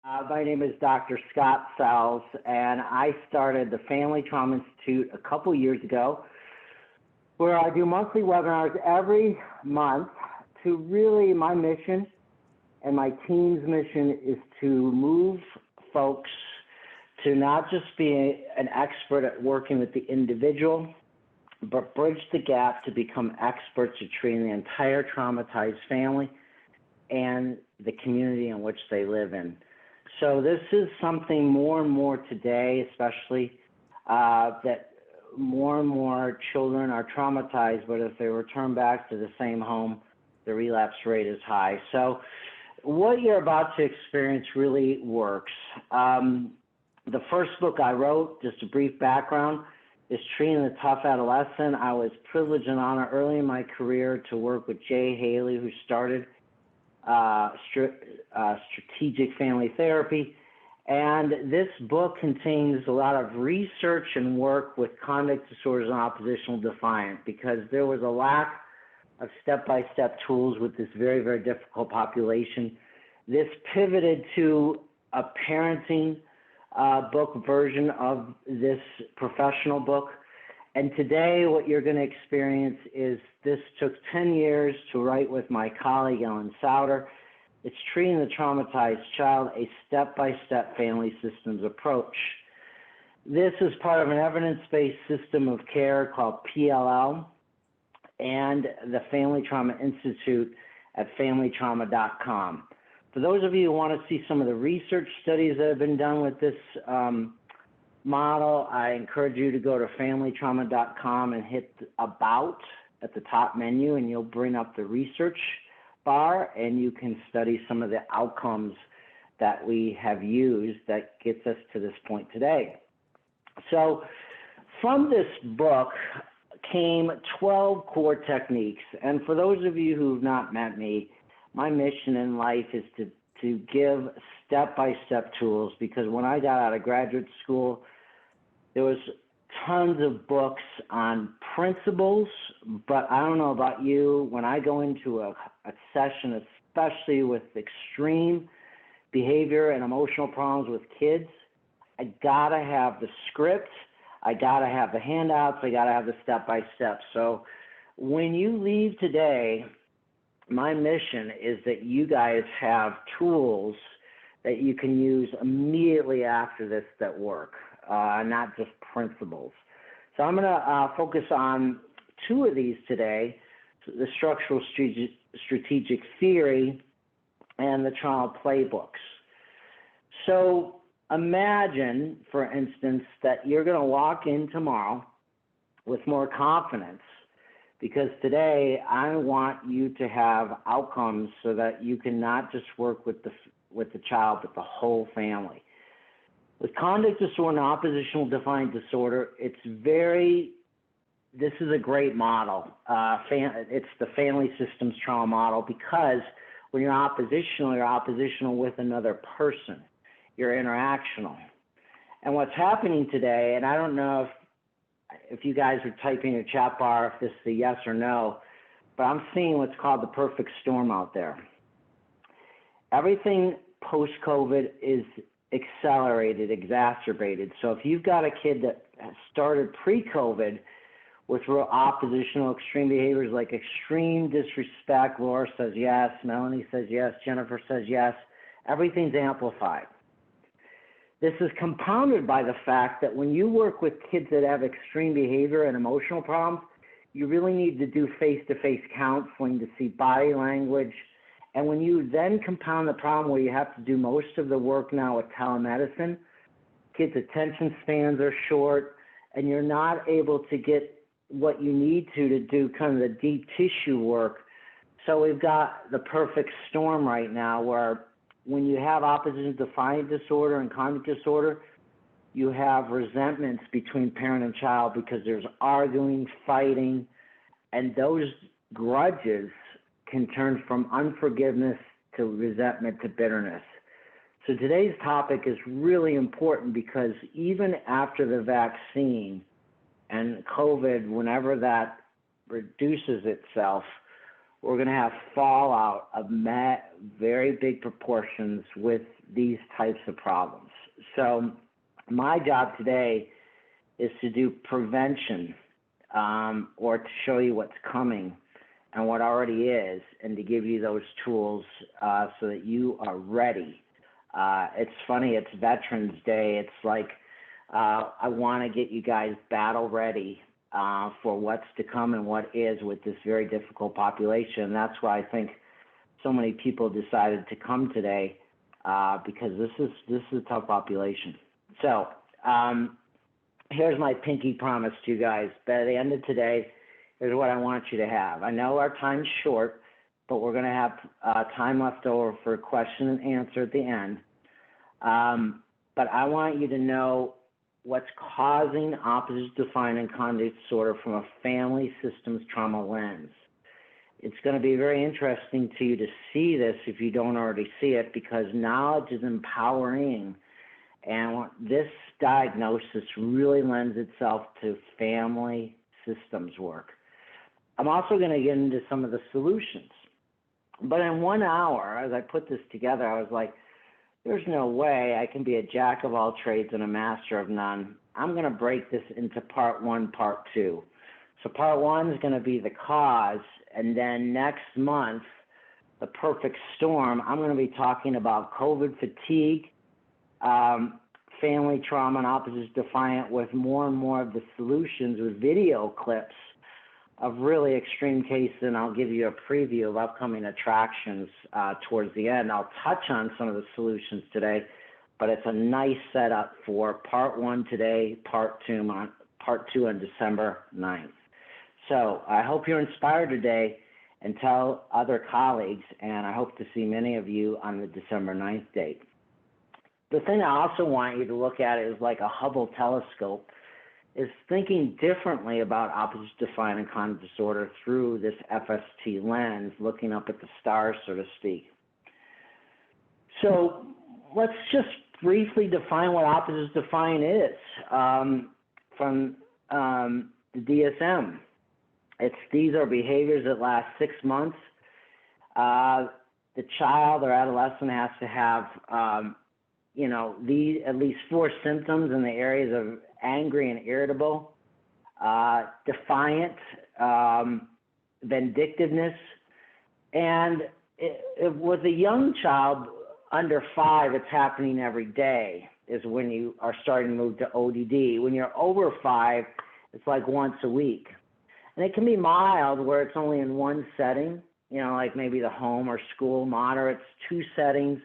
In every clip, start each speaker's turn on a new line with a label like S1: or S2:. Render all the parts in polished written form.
S1: My name is Dr. Scott Sells, and I started the Family Trauma Institute a couple years ago, where I do monthly webinars every month to really, my mission and my team's mission is to move folks to not just be an expert at working with the individual, but bridge the gap to become experts at treating the entire traumatized family and the community in which they live in. So this is something more and more today, especially that more and more children are traumatized, but if they return back to the same home, the relapse rate is high. So what you're about to experience really works. The first book I wrote, just a brief background, is Treating the Tough Adolescent. I was privileged and honored early in my career to work with Jay Haley, who started strategic family therapy. And this book contains a lot of research and work with conduct disorders and oppositional defiant, because there was a lack of step-by-step tools with this very, very difficult population. This pivoted to a parenting book version of this professional book. And today what you're going to experience is this took 10 years to write with my colleague, Ellen Souter. It's Treating the Traumatized Child, a step-by-step family systems approach. This is part of an evidence-based system of care called PLL and the Family Trauma Institute at familytrauma.com. For those of you who want to see some of the research studies that have been done with this model, I encourage you to go to familytrauma.com and hit About at the top menu, and you'll bring up the research bar, and you can study some of the outcomes that we have used that gets us to this point today. So from this book came 12 core techniques, and for those of you who've not met me, my mission in life is to give step-by-step tools, because when I got out of graduate school, there was tons of books on principles, but I don't know about you, when I go into a session, especially with extreme behavior and emotional problems with kids, I gotta have the script, I gotta have the handouts, I gotta have the step-by-step. So when you leave today, my mission is that you guys have tools that you can use immediately after this that work, not just principles. So I'm going to focus on two of these today, the structural strategic theory and the trauma playbooks. So imagine, for instance, that you're going to walk in tomorrow with more confidence, because today I want you to have outcomes so that you can not just work with the child, but the whole family. With conduct disorder and oppositional defiant disorder, this is a great model. It's the family systems trauma model, because when you're oppositional with another person. You're interactional. And what's happening today, and I don't know if you guys are typing in your chat bar if this is a yes or no, but I'm seeing what's called the perfect storm out there. Everything post-COVID is accelerated, exacerbated. So if you've got a kid that started pre-COVID with real oppositional extreme behaviors like extreme disrespect, Laura says yes, Melanie says yes, Jennifer says yes, everything's amplified. This is compounded by the fact that when you work with kids that have extreme behavior and emotional problems, you really need to do face-to-face counseling to see body language. And when you then compound the problem where you have to do most of the work now with telemedicine, kids' attention spans are short, and you're not able to get what you need to do kind of the deep tissue work. So we've got the perfect storm right now where when you have oppositional defiant disorder and conduct disorder, you have resentments between parent and child because there's arguing, fighting, and those grudges can turn from unforgiveness to resentment to bitterness. So today's topic is really important because even after the vaccine and COVID, whenever that reduces itself, we're going to have fallout of very big proportions with these types of problems. So my job today is to do prevention, or to show you what's coming and what already is, and to give you those tools so that you are ready. It's funny, it's Veterans Day. It's like I want to get you guys battle ready for what's to come and what is with this very difficult population. That's why I think so many people decided to come today, because this is a tough population. So here's my pinky promise to you guys. By the end of today, here's what I want you to have. I know our time's short, but we're going to have time left over for question and answer at the end. But I want you to know what's causing oppositional defiant and conduct disorder from a family systems trauma lens. It's going to be very interesting to you to see this if you don't already see it, because knowledge is empowering, and this diagnosis really lends itself to family systems work. I'm also going to get into some of the solutions. But in 1 hour, as I put this together, I was like, there's no way I can be a jack of all trades and a master of none. I'm going to break this into part 1, part 2. So part 1 is going to be the cause, and then next month, the perfect storm, I'm going to be talking about COVID fatigue, family trauma, and oppositional defiant, with more and more of the solutions with video clips of really extreme cases, and I'll give you a preview of upcoming attractions towards the end. I'll touch on some of the solutions today, but it's a nice setup for part 1 today, part 2 on December 9th. So I hope you're inspired today, and tell other colleagues, and I hope to see many of you on the December 9th date. The thing I also want you to look at is like a Hubble telescope, is thinking differently about oppositional defiant and conduct disorder through this FST lens, looking up at the stars, so to speak. So let's just briefly define what oppositional defiant is from the DSM. These are behaviors that last 6 months. The child or adolescent has to have at least 4 symptoms in the areas of angry and irritable, defiant, vindictiveness, and with a young child under 5, it's happening every day, is when you are starting to move to ODD. When you're over 5, it's like once a week. And it can be mild, where it's only in one setting, like maybe the home or school. Moderate, it's 2 settings.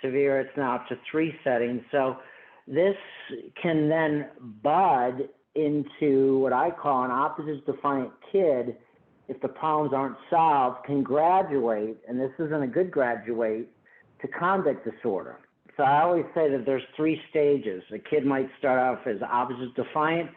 S1: Severe, it's now up to 3 settings. So this can then bud into what I call an oppositional defiant kid, if the problems aren't solved, can graduate, and this isn't a good graduate, to conduct disorder. So I always say that there's 3 stages. A kid might start off as oppositional defiant,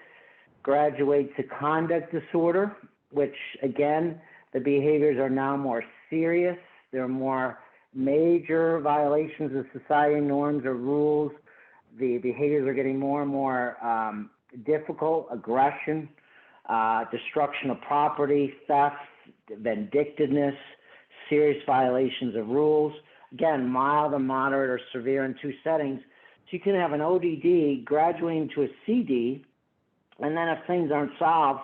S1: graduate to conduct disorder, which again, the behaviors are now more serious. They're more major violations of society norms or rules. The behaviors are getting more and more difficult: aggression, destruction of property, theft, vindictiveness, serious violations of rules. Again, mild and moderate or severe in 2 settings. So you can have an ODD graduating to a CD, and then if things aren't solved,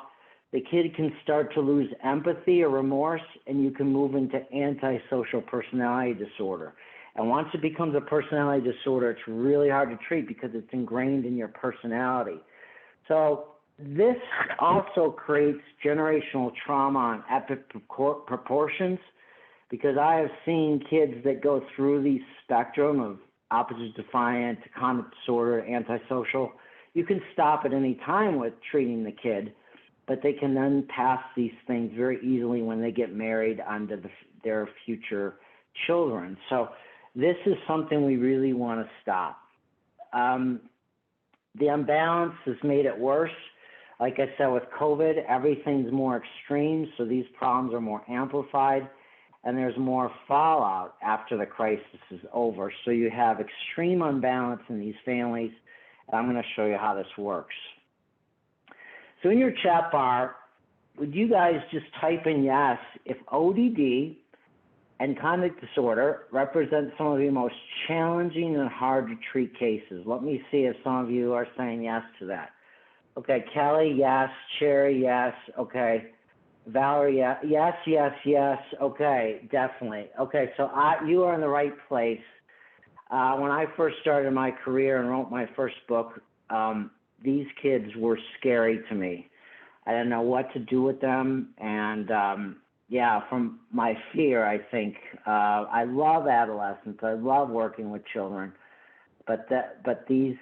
S1: the kid can start to lose empathy or remorse, and you can move into antisocial personality disorder. And once it becomes a personality disorder, it's really hard to treat because it's ingrained in your personality. So this also creates generational trauma on epic proportions, because I have seen kids that go through the spectrum of oppositional defiant, conduct disorder, antisocial. You can stop at any time with treating the kid, but they can then pass these things very easily when they get married onto their future children. So this is something we really want to stop. The imbalance has made it worse. Like I said, with COVID, everything's more extreme, so these problems are more amplified, and there's more fallout after the crisis is over. So you have extreme unbalance in these families, and I'm going to show you how this works. So in your chat bar, would you guys just type in yes if ODD and conduct disorder represent some of the most challenging and hard to treat cases? Let me see if some of you are saying yes to that. Okay, Kelly, yes. Cherry, yes. Okay. Valerie, yes, yes, yes. Okay, definitely. Okay, so you are in the right place. When I first started my career and wrote my first book, these kids were scary to me. I didn't know what to do with them, and from my fear, I think I love adolescents. I love working with children, but these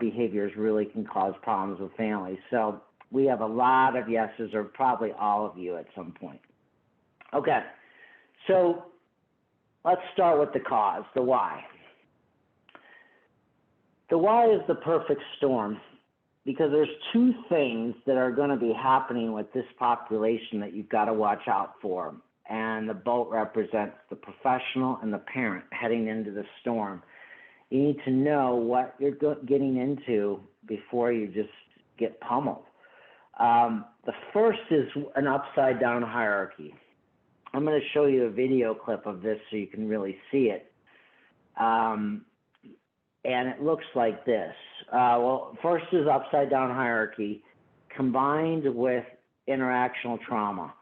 S1: behaviors really can cause problems with families. So we have a lot of yeses, or probably all of you at some point. Okay, so let's start with the cause, the why. The why is the perfect storm, because there's two things that are going to be happening with this population that you've got to watch out for. And the boat represents the professional and the parent heading into the storm. You need to know what you're getting into before you just get pummeled. The first is an upside-down hierarchy. I'm going to show you a video clip of this so you can really see it. And it looks like this. First is upside-down hierarchy combined with interactional trauma.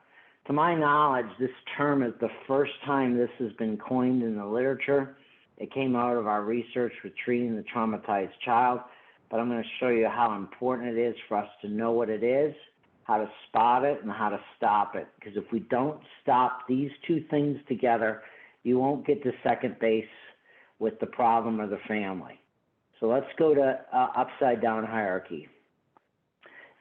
S1: To my knowledge, this term is the first time this has been coined in the literature. It came out of our research with treating the traumatized child, but I'm going to show you how important it is for us to know what it is, how to spot it, and how to stop it. Because if we don't stop these two things together, you won't get to second base with the problem or the family. So let's go to upside-down hierarchy.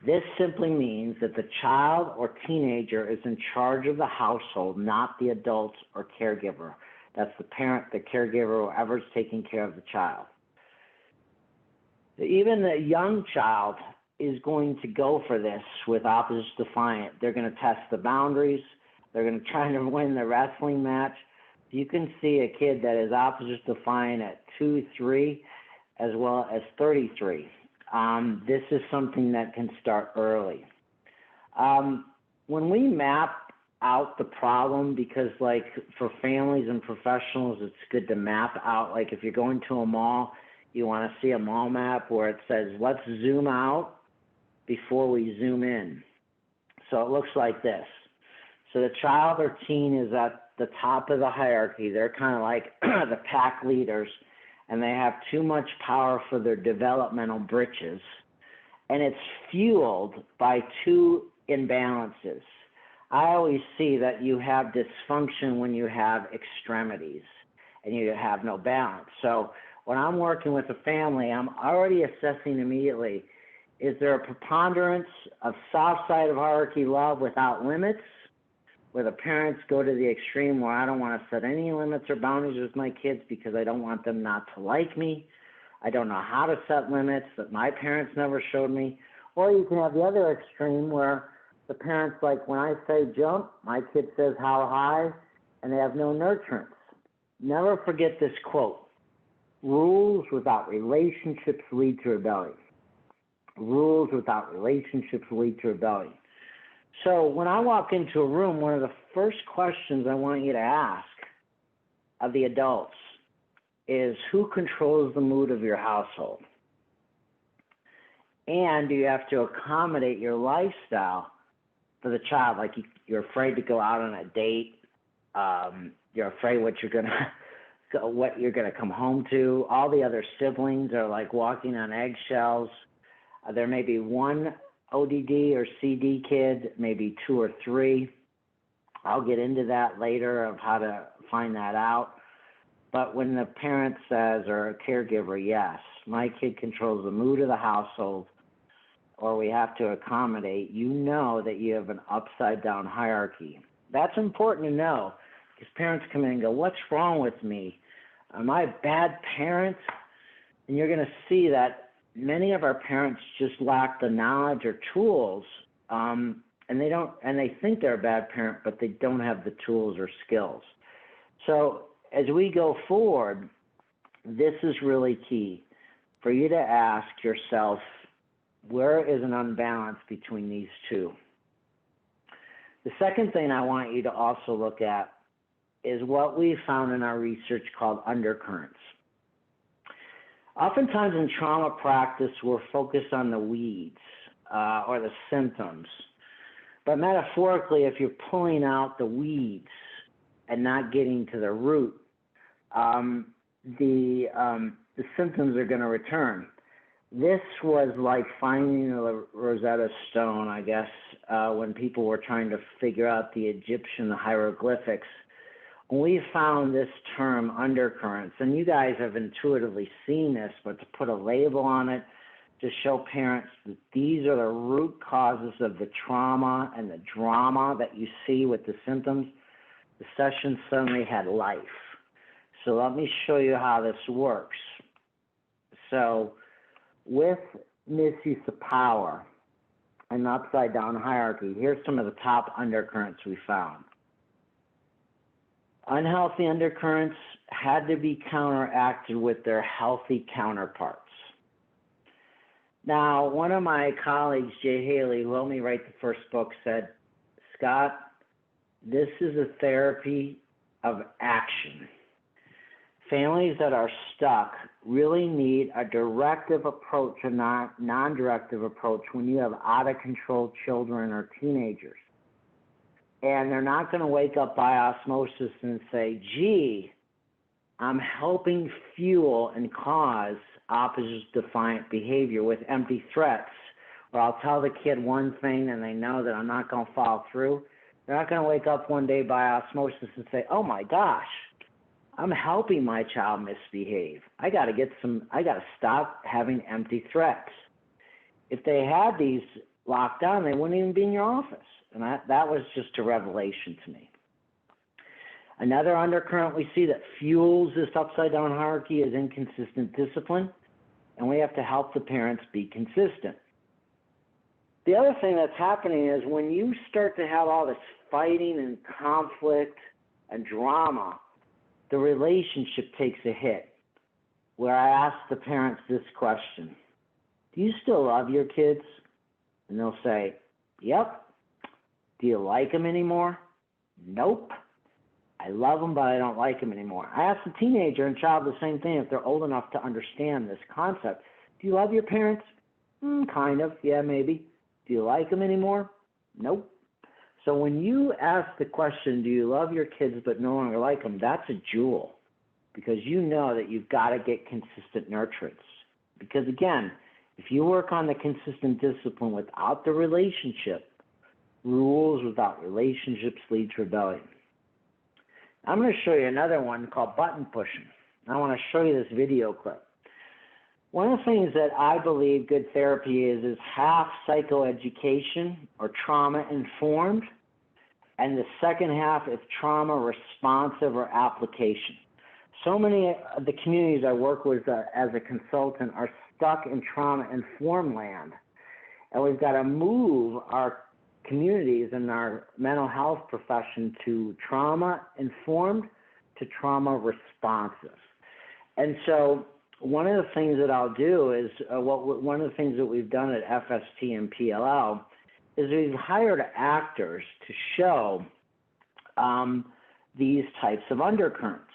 S1: This simply means that the child or teenager is in charge of the household, not the adult or caregiver. That's the parent, the caregiver, whoever's taking care of the child. Even the young child is going to go for this with Oppositional and Defiant. They're going to test the boundaries. They're going to try to win the wrestling match. You can see a kid that is Oppositional and Defiant at 2, 3, as well as 33. This is something that can start early. When we map out the problem, because like for families and professionals, it's good to map out, like if you're going to a mall, you want to see a mall map where it says, let's zoom out before we zoom in. So it looks like this. So the child or teen is at the top of the hierarchy. They're kind of like the pack leaders, and they have too much power for their developmental britches. And it's fueled by two imbalances. I always see that you have dysfunction when you have extremities and you have no balance. So when I'm working with a family, I'm already assessing immediately, is there a preponderance of soft side of hierarchy love without limits, where the parents go to the extreme where I don't want to set any limits or boundaries with my kids because I don't want them not to like me. I don't know how to set limits that my parents never showed me. Or you can have the other extreme where the parents, like when I say jump, my kid says how high, and they have no nurturance. Never forget this quote. Rules without relationships lead to rebellion. Rules without relationships lead to rebellion. So when I walk into a room, one of the first questions I want you to ask of the adults is, who controls the mood of your household? And do you have to accommodate your lifestyle for the child? Like you're afraid to go out on a date. You're afraid what you're gonna come home to. All the other siblings are like walking on eggshells. There may be one ODD or CD kid, maybe 2 or 3. I'll get into that later of how to find that out. But when the parent says, or a caregiver, yes, my kid controls the mood of the household, or we have to accommodate, you know that you have an upside-down hierarchy. That's important to know, because parents come in and go, what's wrong with me? Am I a bad parent? And you're going to see that many of our parents just lack the knowledge or tools, and they think they're a bad parent, but they don't have the tools or skills. So as we go forward, this is really key for you to ask yourself, where is an unbalance between these two? The second thing I want you to also look at is what we found in our research called undercurrents. Oftentimes in trauma practice, we're focused on the weeds or the symptoms. But metaphorically, if you're pulling out the weeds and not getting to the root, the symptoms are going to return. This was like finding a Rosetta Stone, I guess, when people were trying to figure out the Egyptian hieroglyphics. We found this term undercurrents, and you guys have intuitively seen this, but to put a label on it, to show parents that these are the root causes of the trauma and the drama that you see with the symptoms, the session suddenly had life. So let me show you how this works. So with misuse of power and upside down hierarchy, here's some of the top undercurrents we found. Unhealthy undercurrents had to be counteracted with their healthy counterparts. Now, one of my colleagues, Jay Haley, who helped me write the first book, said, Scott, this is a therapy of action. Families that are stuck really need a directive approach, a non-directive approach when you have out-of-control children or teenagers. And they're not going to wake up by osmosis and say, gee, I'm helping fuel and cause oppositional defiant behavior with empty threats. Or I'll tell the kid one thing and they know that I'm not going to follow through. They're not going to wake up one day by osmosis and say, oh my gosh, I'm helping my child misbehave. I got to stop having empty threats. If they had these locked down, they wouldn't even be in your office. And that was just a revelation to me. Another undercurrent we see that fuels this upside down hierarchy is inconsistent discipline, and we have to help the parents be consistent. The other thing that's happening is when you start to have all this fighting and conflict and drama, the relationship takes a hit, where I ask the parents this question: do you still love your kids? And they'll say, yep. Do you like them anymore? Nope. I love them, but I don't like them anymore. I ask the teenager and child the same thing if they're old enough to understand this concept. Do you love your parents? Kind of. Yeah, maybe. Do you like them anymore? Nope. So when you ask the question, do you love your kids but no longer like them, that's a jewel, because you know that you've got to get consistent nurturance. Because again, if you work on the consistent discipline without the relationship, rules without relationships lead to rebellion. I'm going to show you another one called button pushing. I want to show you this video clip. One of the things that I believe good therapy is half psychoeducation or trauma informed, and the second half is trauma responsive or application. So many of the communities I work with as a consultant are stuck in trauma informed land, and we've got to move our communities and our mental health profession to trauma-informed to trauma-responsive. And so one of the things that I'll do is, one of the things that we've done at FST and PLL is we've hired actors to show these types of undercurrents.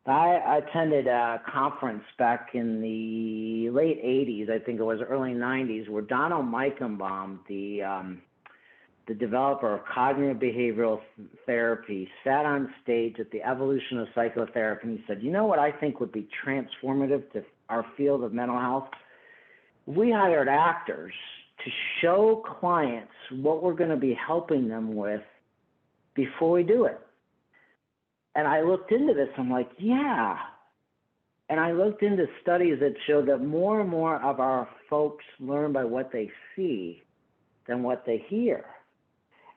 S1: I attended a conference back in the late 80s, I think it was early 90s, where Donald Meichenbaum, the developer of cognitive behavioral therapy, sat on stage at the Evolution of Psychotherapy and he said, you know what I think would be transformative to our field of mental health? We hired actors to show clients what we're going to be helping them with before we do it. And I looked into this, I'm like, yeah. And I looked into studies that show that more and more of our folks learn by what they see than what they hear.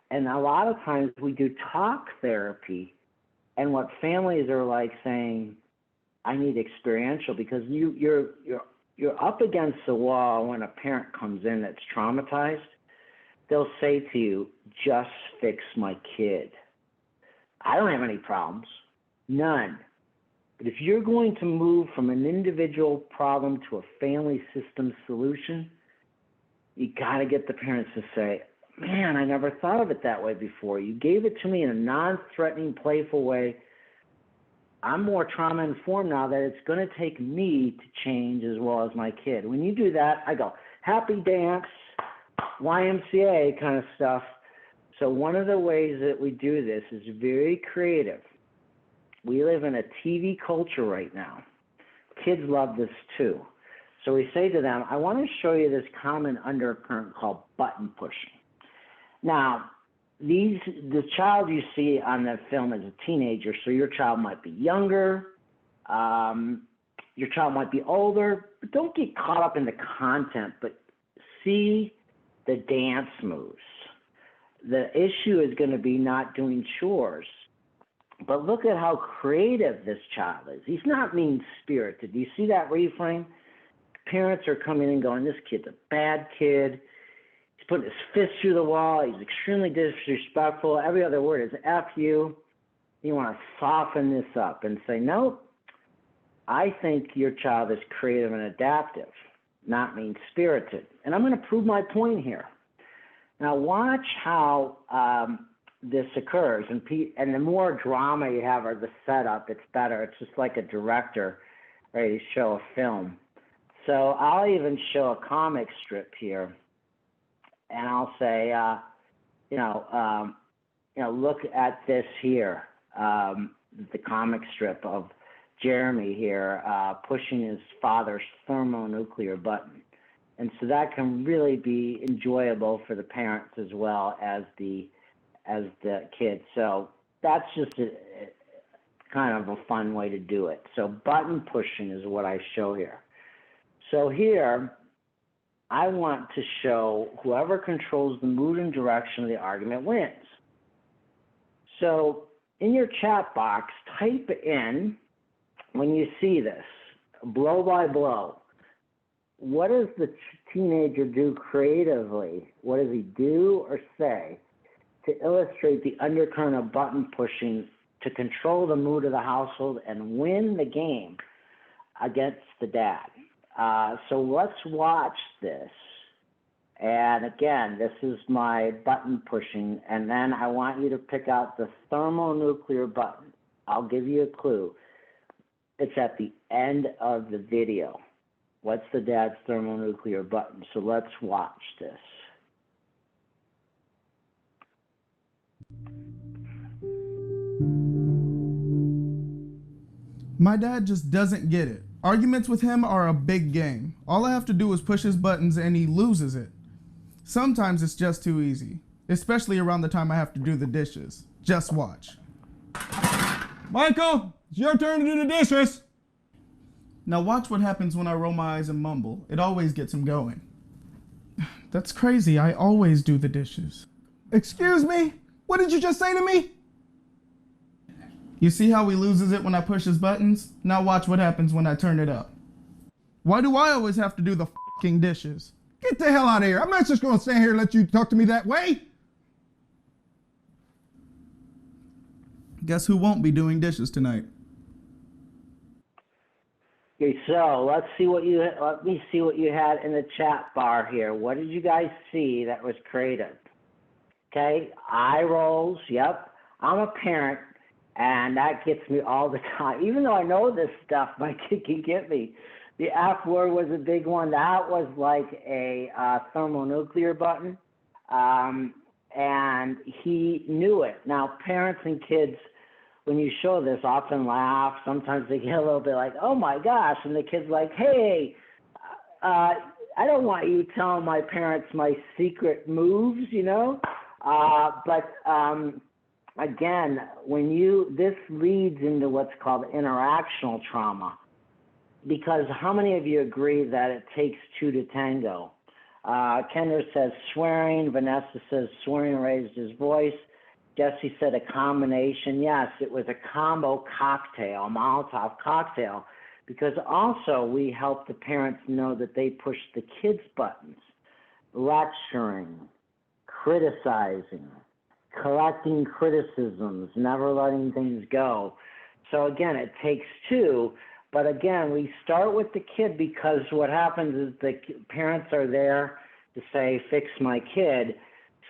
S1: And a lot of times we do talk therapy, and what families are like saying, I need experiential, because you're up against the wall when a parent comes in that's traumatized. They'll say to you, just fix my kid. I don't have any problems, none. But if you're going to move from an individual problem to a family system solution, you got to get the parents to say, man, I never thought of it that way before. You gave it to me in a non-threatening, playful way. I'm more trauma-informed now that it's going to take me to change as well as my kid. When you do that, I go, happy dance, YMCA kind of stuff. So one of the ways that we do this is very creative. We live in a TV culture right now. Kids love this too. So we say to them, I want to show you this common undercurrent called button pushing. Now, the child you see on the film is a teenager, so your child might be younger, your child might be older, but don't get caught up in the content, but see the dance moves. The issue is going to be not doing chores, but look at how creative this child is. He's not mean-spirited. Do you see that reframe? Parents are coming in going, this kid's a bad kid. He's putting his fist through the wall. He's extremely disrespectful. Every other word is F you. You want to soften this up and say, nope, I think your child is creative and adaptive, not mean-spirited. And I'm going to prove my point here. Now watch how this occurs. And the more drama you have or the setup, it's better. It's just like a director ready to show a film. So I'll even show a comic strip here, and I'll say, look at this here, the comic strip of Jeremy here pushing his father's thermonuclear button. And so that can really be enjoyable for the parents as well as the kids. So that's just kind of a fun way to do it. So button pushing is what I show here. So here, I want to show whoever controls the mood and direction of the argument wins. So in your chat box, type in, when you see this, blow by blow, what does the teenager do creatively? What does he do or say to illustrate the undercurrent of button pushing to control the mood of the household and win the game against the dad? So let's watch this. And again, this is my button pushing. And then I want you to pick out the thermonuclear button. I'll give you a clue. It's at the end of the video. What's the dad's thermonuclear button? So let's watch this.
S2: My dad just doesn't get it. Arguments with him are a big game. All I have to do is push his buttons and he loses it. Sometimes it's just too easy, especially around the time I have to do the dishes. Just watch.
S3: Michael, it's your turn to do the dishes.
S2: Now watch what happens when I roll my eyes and mumble. It always gets him going. That's crazy. I always do the dishes.
S3: Excuse me? What did you just say to me?
S2: You see how he loses it when I push his buttons? Now watch what happens when I turn it up. Why do I always have to do the fucking dishes?
S3: Get the hell out of here. I'm not just going to stand here and let you talk to me that way.
S2: Guess who won't be doing dishes tonight?
S1: Okay, so let me see what you had in the chat bar here. What did you guys see that was creative? Okay, eye rolls, yep. I'm a parent, and that gets me all the time. Even though I know this stuff, my kid can get me. The F word was a big one. That was like a thermonuclear button, and he knew it. Now, parents and kids, when you show this, often laugh. Sometimes they get a little bit like, oh my gosh, and the kid's like, hey, I don't want you telling my parents my secret moves, you know? Again, this leads into what's called interactional trauma, because how many of you agree that it takes two to tango? Kendra says swearing. Vanessa says swearing raised his voice. Jesse said a combination. Yes, it was a combo cocktail, a Molotov cocktail, because also we help the parents know that they push the kids' buttons, lecturing, criticizing, collecting criticisms, never letting things go. So again, it takes two, but again, we start with the kid because what happens is the parents are there to say, fix my kid.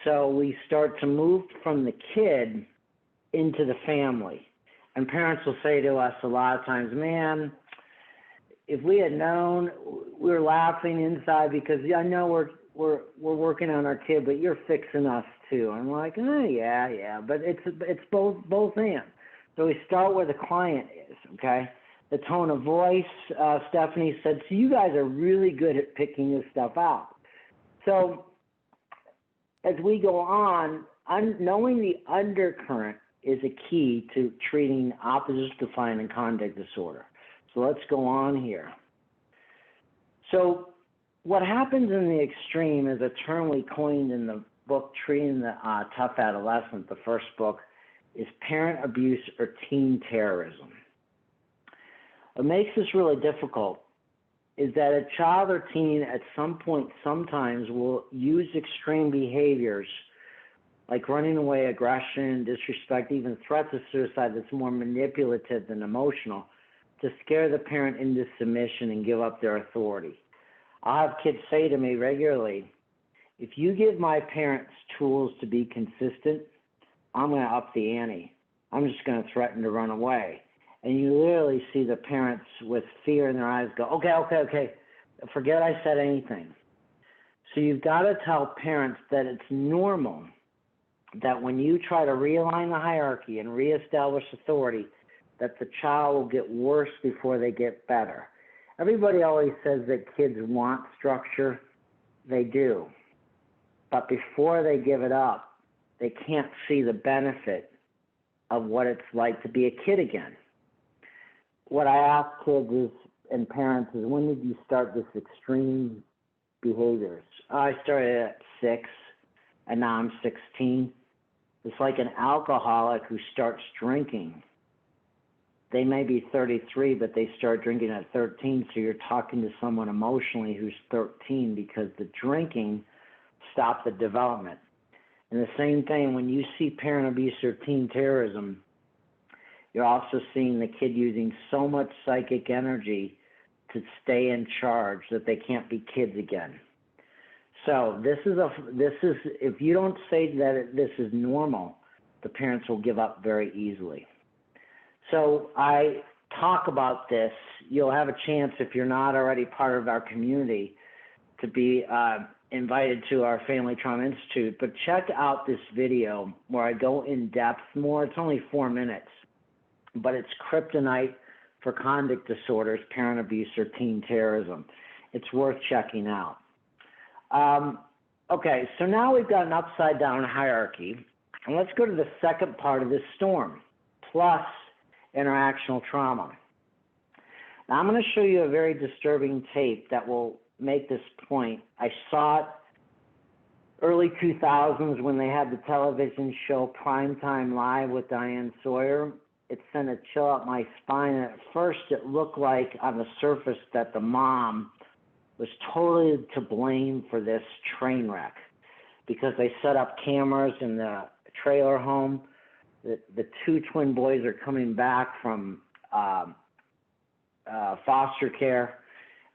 S1: So we start to move from the kid into the family. And parents will say to us a lot of times, man, if we had known, we were laughing inside because I know we're working on our kid, but you're fixing us too. I'm like, oh yeah, but it's both and. So we start where the client is, okay? The tone of voice, Stephanie said, so you guys are really good at picking this stuff out. So as we go on, knowing the undercurrent is a key to treating oppositional defiant and conduct disorder. So let's go on here. So what happens in the extreme is a term we coined in the book, Treating the Tough Adolescent, the first book, is parent abuse or teen terrorism. What makes this really difficult is that a child or teen at some point sometimes will use extreme behaviors like running away, aggression, disrespect, even threats of suicide that's more manipulative than emotional to scare the parent into submission and give up their authority. I'll have kids say to me regularly, if you give my parents tools to be consistent, I'm going to up the ante. I'm just going to threaten to run away. And you literally see the parents with fear in their eyes go, okay, forget I said anything. So you've got to tell parents that it's normal that when you try to realign the hierarchy and reestablish authority, that the child will get worse before they get better. Everybody always says that kids want structure. They do. But before they give it up, they can't see the benefit of what it's like to be a kid again. What I ask kids is, and parents is, when did you start this extreme behaviors? I started at 6, and now I'm 16. It's like an alcoholic who starts drinking. They may be 33, but they start drinking at 13, so you're talking to someone emotionally who's 13 because the drinking stopped the development. And the same thing, when you see parent abuse or teen terrorism, you're also seeing the kid using so much psychic energy to stay in charge that they can't be kids again. So this is if you don't say that this is normal, the parents will give up very easily. So I talk about this. You'll have a chance, if you're not already part of our community, to be invited to our Family Trauma Institute. But check out this video where I go in depth more. It's only 4 minutes, but it's kryptonite for conduct disorders, parent abuse, or teen terrorism. It's worth checking out. Okay, so now we've got an upside down hierarchy, and let's go to the second part of this storm, plus interactional trauma. Now I'm going to show you a very disturbing tape that will make this point. I saw it early 2000s when they had the television show Primetime Live with Diane Sawyer. It sent a chill up my spine, and at first it looked like on the surface that the mom was totally to blame for this train wreck because they set up cameras in the trailer home. The 2 twin boys are coming back from foster care,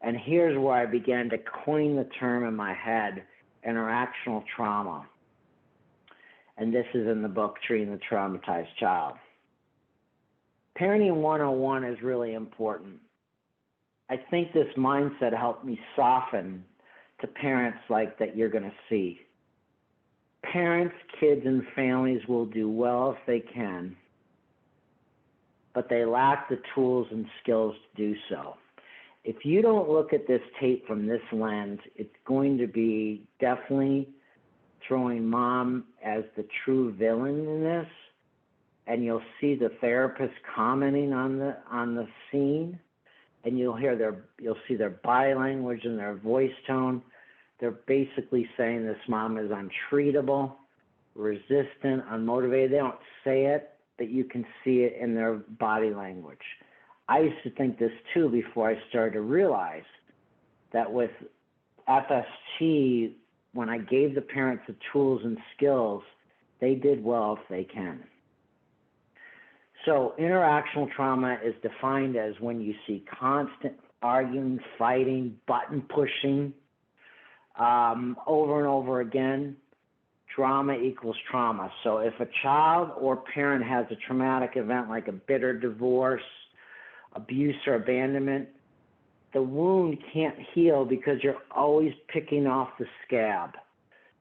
S1: and here's where I began to coin the term in my head, interactional trauma. And this is in the book, Treating the Traumatized Child. Parenting 101 is really important. I think this mindset helped me soften to parents like that you're going to see. Parents, kids, and families will do well if they can, but they lack the tools and skills to do so. If you don't look at this tape from this lens, it's going to be definitely throwing mom as the true villain in this, and you'll see the therapist commenting on the scene, and you'll see their body language and their voice tone. They're basically saying this mom is untreatable, resistant, unmotivated. They don't say it, but you can see it in their body language. I used to think this too before I started to realize that with FST, when I gave the parents the tools and skills, they did well if they can. So interactional trauma is defined as when you see constant arguing, fighting, button pushing over and over again, drama equals trauma. So if a child or parent has a traumatic event like a bitter divorce, abuse, or abandonment, the wound can't heal because you're always picking off the scab.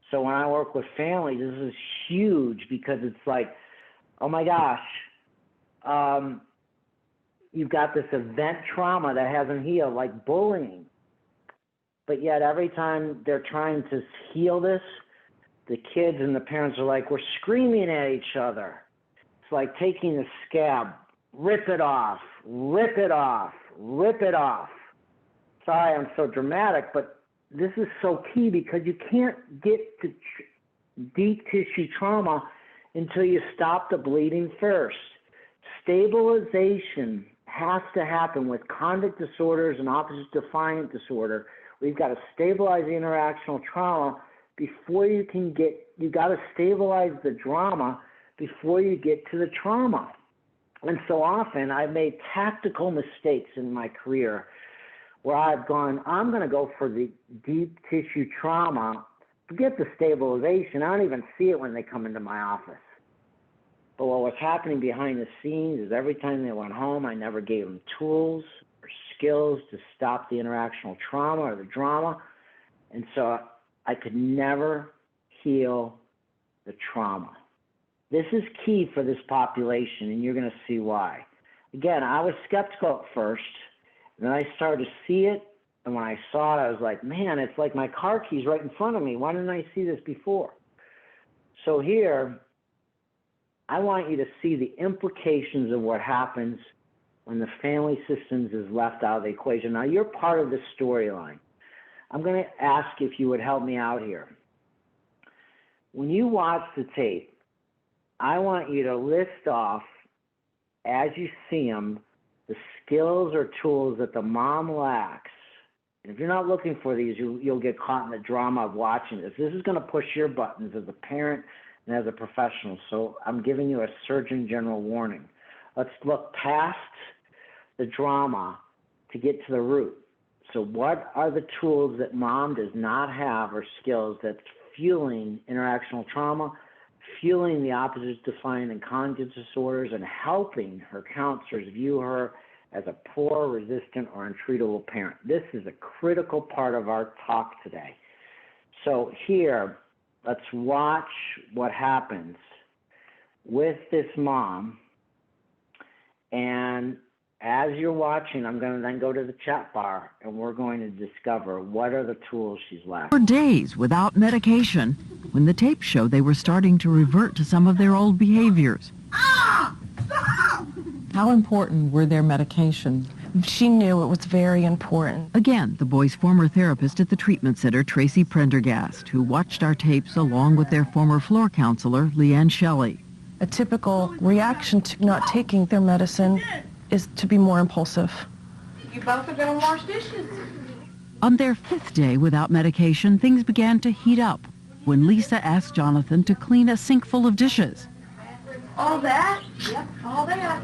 S1: So when I work with families, this is huge because it's like, oh my gosh, you've got this event trauma that hasn't healed, like bullying. But yet every time they're trying to heal this, the kids and the parents are like, we're screaming at each other. It's like taking a scab, rip it off, rip it off, rip it off. Sorry I'm so dramatic, but this is so key because you can't get to deep tissue trauma until you stop the bleeding first. Stabilization has to happen with conduct disorders and oppositional defiant disorder. We've got to stabilize the interactional trauma before you got to stabilize the drama before you get to the trauma. And so often I've made tactical mistakes in my career where I've gone, I'm going to go for the deep tissue trauma, forget the stabilization. I don't even see it when they come into my office. But what was happening behind the scenes is every time they went home, I never gave them tools or skills to stop the interactional trauma or the drama. And so I could never heal the trauma. This is key for this population, and you're going to see why. Again, I was skeptical at first, and then I started to see it, and when I saw it, I was like, man, it's like my car key's right in front of me. Why didn't I see this before? So here, I want you to see the implications of what happens when the family systems is left out of the equation. Now, you're part of this storyline. I'm going to ask if you would help me out here. When you watch the tape, I want you to list off, as you see them, the skills or tools that the mom lacks. And if you're not looking for these, you'll get caught in the drama of watching this. This is going to push your buttons as a parent and as a professional. So I'm giving you a Surgeon General warning. Let's look past the drama to get to the root. So what are the tools that mom does not have or skills that's fueling interactional trauma, fueling the opposite defiant and conduct disorders, and helping her counselors view her as a poor, resistant, or untreatable parent? This is a critical part of our talk today. So here, let's watch what happens with this mom. And as you're watching, I'm going to then go to the chat bar, and we're going to discover what are the tools she's lacking.
S4: For days without medication, when the tapes show they were starting to revert to some of their old behaviors.
S5: How important were their medications? She knew it was very important.
S4: Again, the boy's former therapist at the treatment center, Tracy Prendergast, who watched our tapes along with their former floor counselor, Leanne Shelley.
S5: A typical reaction to not taking their medicine is to be more impulsive.
S6: You both are going to wash dishes.
S4: On their 5th day without medication, things began to heat up when Lisa asked Jonathan to clean a sink full of dishes.
S6: All that? Yep, all that.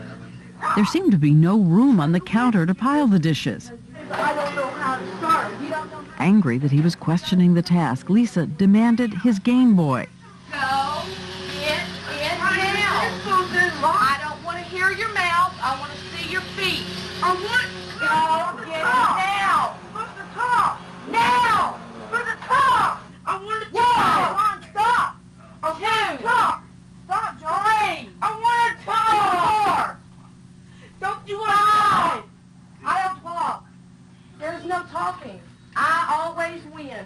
S4: There seemed to be no room on the counter to pile the dishes.
S6: I don't know how to start. You don't know.
S4: Angry that he was questioning the task, Lisa demanded his Game Boy.
S6: Go get it now. I don't want to hear your mouth. I want to see your feet. I want go get it now. What's the top? Now. For the top. I want to talk. Stop. Okay. Stop. Stop, John. I want to talk. Don't you want to talk? I don't talk. There's no talking. I always win.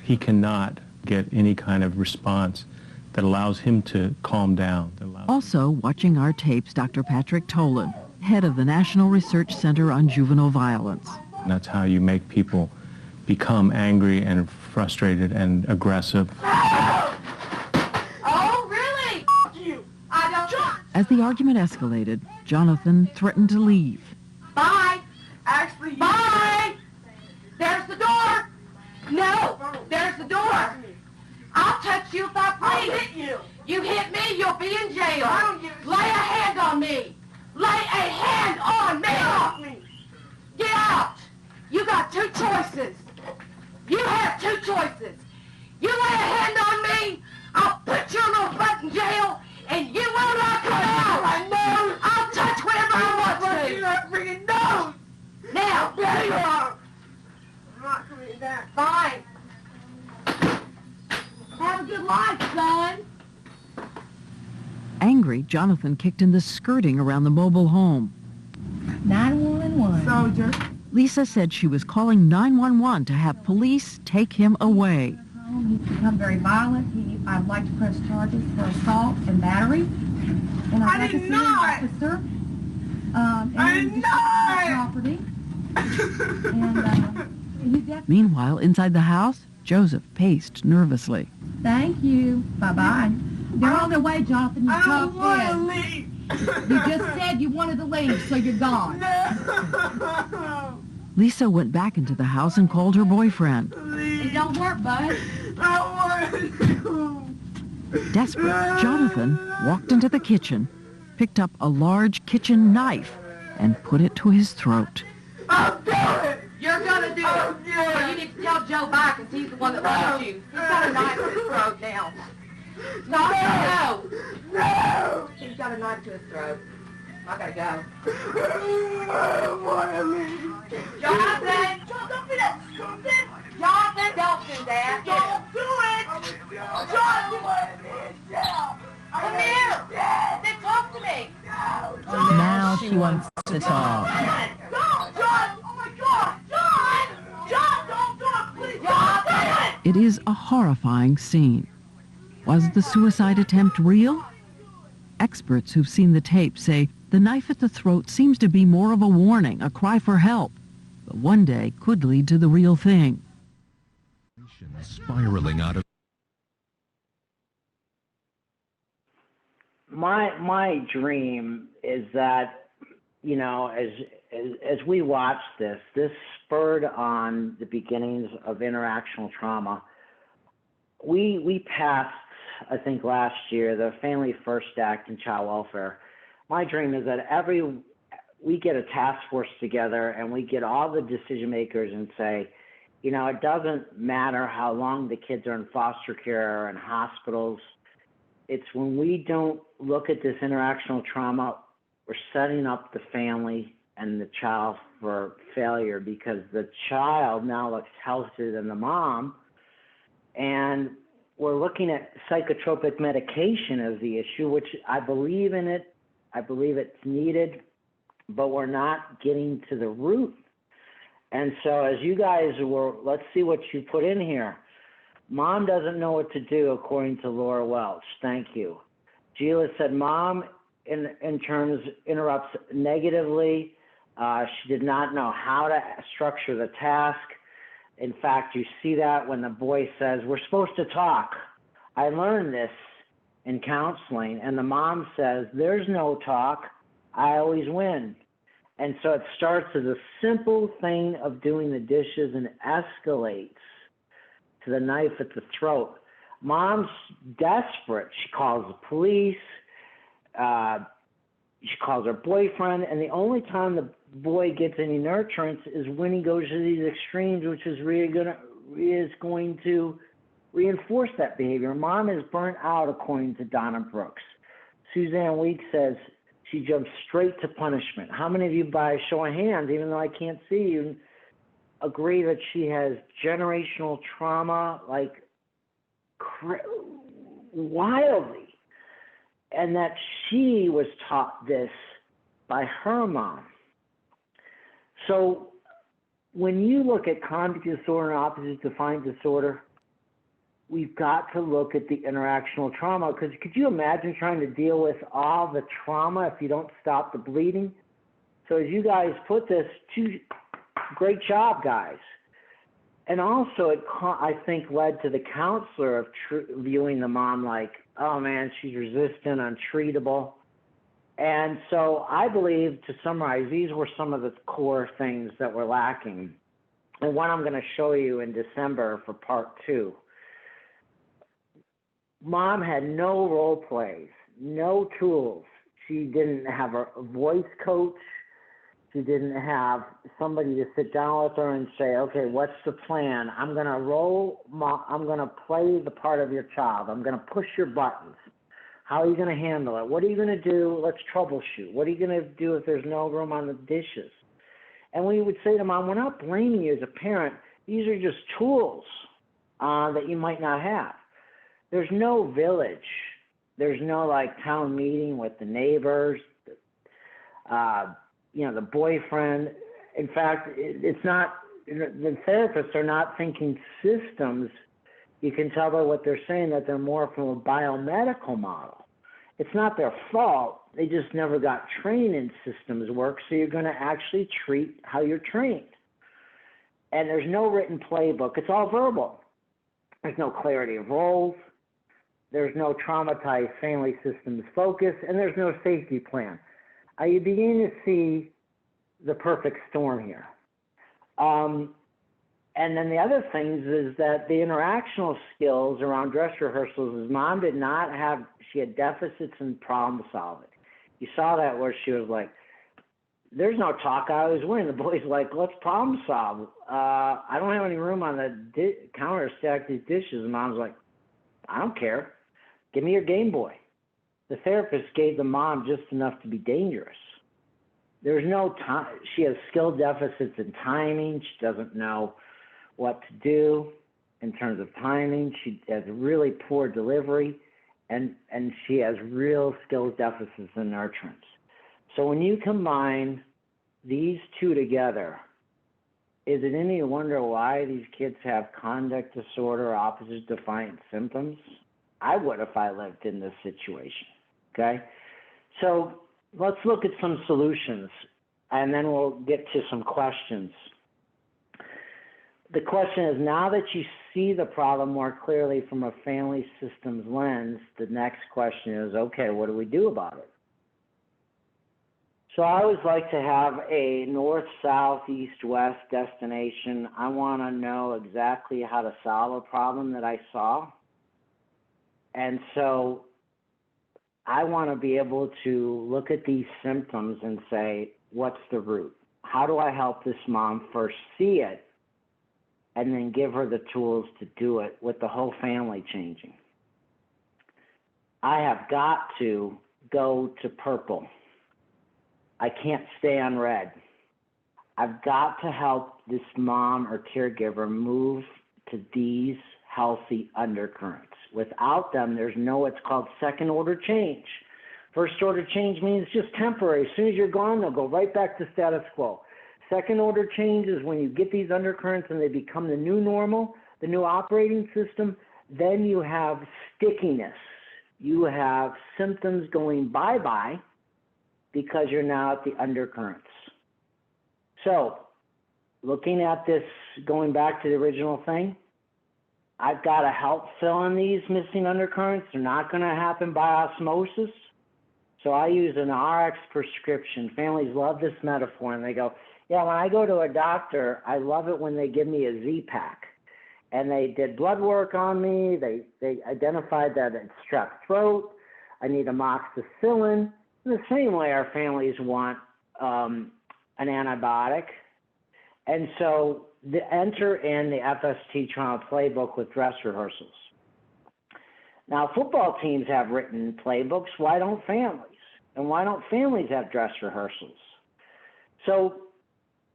S7: He cannot get any kind of response that allows him to calm down.
S4: Also watching our tapes, Dr. Patrick Tolan, head of the National Research Center on Juvenile Violence.
S7: And that's how you make people become angry and frustrated and aggressive.
S6: Oh, really? You. I don't.
S4: As the argument escalated, Jonathan threatened to leave.
S6: Bye. Actually, bye. There's the door. No, there's the door. I'll touch you if I please. I'll hit you. You hit me, you'll be in jail. Lay a hand on me. Lay a hand on me. Get off me. Get out. You got 2 choices. You have 2 choices. You lay a hand on me, I'll put your little butt in jail, and you will not come out. I know. I'll touch whatever I want to. You're not freaking nose. Now, there you are. I'm not coming back. Fine. Have a good life, son.
S4: Angry, Jonathan kicked in the skirting around the mobile home.
S5: 911.
S6: Soldier.
S4: Lisa said she was calling 911 to have police take him away.
S5: He's become very violent. I'd like to press charges for assault and battery. And I'd like to see an officer. Property. And
S4: Meanwhile, inside the house, Joseph paced nervously.
S5: thank you. Bye-bye. They're on their way, Jonathan. You
S6: I don't
S5: talked
S6: want to
S5: in.
S6: leave.
S5: You just said you wanted to leave, so you're gone.
S6: No.
S4: Lisa went back into the house and called her boyfriend.
S5: It don't work, bud.
S6: I want to.
S4: Desperate, Jonathan walked into the kitchen, picked up a large kitchen knife, and put it to his throat.
S6: I'll do it. You're gonna do it. Well, you need to tell Joe back, because he's the one that loves you. He's got a knife to his throat now. No. He's got a knife to his throat. I gotta go. Jonathan! Don't do that! Jonathan, don't do that! Don't do it! Jonathan! Come here! Then talk to me!
S5: Now she wants to talk.
S6: John! Oh my God! John, don't do it, please! John!
S4: It is a horrifying scene. Was the suicide attempt real? Experts who've seen the tape say the knife at the throat seems to be more of a warning, a cry for help, but one day could lead to the real thing.
S8: Spiraling out of
S1: my dream is that, you know, as we watch this spurred on the beginnings of interactional trauma. We passed, I think last year, the Family First Act in child welfare. My dream is that we get a task force together and we get all the decision makers and say, you know, it doesn't matter how long the kids are in foster care or in hospitals. It's when we don't look at this interactional trauma, we're setting up the family and the child for failure, because the child now looks healthier than the mom. And we're looking at psychotropic medication as the issue, which I believe in it. I believe it's needed, but we're not getting to the root. And so as you guys let's see what you put in here. Mom doesn't know what to do, according to Laura Welch. Thank you. Gila said, Mom, in terms, interrupts negatively. She did not know how to structure the task. In fact, you see that when the boy says, we're supposed to talk. I learned this in counseling. And the mom says, there's no talk. I always win. And so it starts as a simple thing of doing the dishes and escalates to the knife at the throat. Mom's desperate. She calls the police. She calls her boyfriend. And the only time the boy gets any nurturance is when he goes to these extremes, which is going to reinforce that behavior. Mom is burnt out, according to Donna Brooks. Suzanne Weeks says she jumps straight to punishment. How many of you, by a show of hands, even though I can't see you, agree that she has generational trauma, like wildly, and that she was taught this by her mom? So when you look at conduct disorder and opposite defiant disorder, we've got to look at the interactional trauma, because could you imagine trying to deal with all the trauma if you don't stop the bleeding? So as you guys put this, great job, guys. And also, I think, led to the counselor of viewing the mom like, oh man, she's resistant, untreatable. And so I believe, to summarize, these were some of the core things that were lacking. And one I'm going to show you in December for part 2. Mom had no role plays, no tools. She didn't have a voice coach. She didn't have somebody to sit down with her and say, okay, what's the plan? I'm going to play the part of your child. I'm going to push your buttons. How are you going to handle it? What are you going to do? Let's troubleshoot. What are you going to do if there's no room on the dishes? And we would say to Mom, we're not blaming you as a parent. These are just tools that you might not have. There's no village. There's no like town meeting with the neighbors, the boyfriend. In fact, it's not, the therapists are not thinking systems. You can tell by what they're saying that they're more from a biomedical model. It's not their fault. They just never got trained in systems work, so you're going to actually treat how you're trained. And there's no written playbook. It's all verbal. There's no clarity of roles. There's no traumatized family systems focus, and there's no safety plan. You begin to see the perfect storm here. And then the other things is that the interactional skills around dress rehearsals, his mom did not have, she had deficits in problem solving. You saw that where she was like, there's no talk, I always win. The boy's like, let's problem solve. I don't have any room on the counter to stack these dishes. And Mom's like, I don't care. Give me your Game Boy. The therapist gave the mom just enough to be dangerous. There's no time. She has skill deficits in timing. She doesn't know what to do in terms of timing. She has really poor delivery, and she has real skills deficits in nurturance. So when you combine these two together, is it any wonder why these kids have conduct disorder, oppositional defiant symptoms? I would if I lived in this situation, okay? So let's look at some solutions, and then we'll get to some questions. The question is, now that you see the problem more clearly from a family systems lens, the next question is, okay, what do we do about it? So I always like to have a north, south, east, west destination. I want to know exactly how to solve a problem that I saw. And so I want to be able to look at these symptoms and say, what's the root? How do I help this mom first see it and then give her the tools to do it with the whole family changing? I have got to go to purple. I can't stay on red. I've got to help this mom or caregiver move to these healthy undercurrents. Without them, there's no what's called second order change. First order change means just temporary. As soon as you're gone, they'll go right back to status quo. Second order change is when you get these undercurrents and they become the new normal, the new operating system, then you have stickiness. You have symptoms going bye-bye because you're now at the undercurrents. So, looking at this, going back to the original thing, I've got to help fill in these missing undercurrents. They're not going to happen by osmosis. So I use an RX prescription. Families love this metaphor, and they go, yeah, when I go to a doctor, I love it when they give me a Z-Pack. And they did blood work on me. They identified that it's strep throat. I need amoxicillin. In the same way our families want an antibiotic. And so enter in the FST trauma playbook with dress rehearsals. Now, football teams have written playbooks. Why don't families? And why don't families have dress rehearsals? So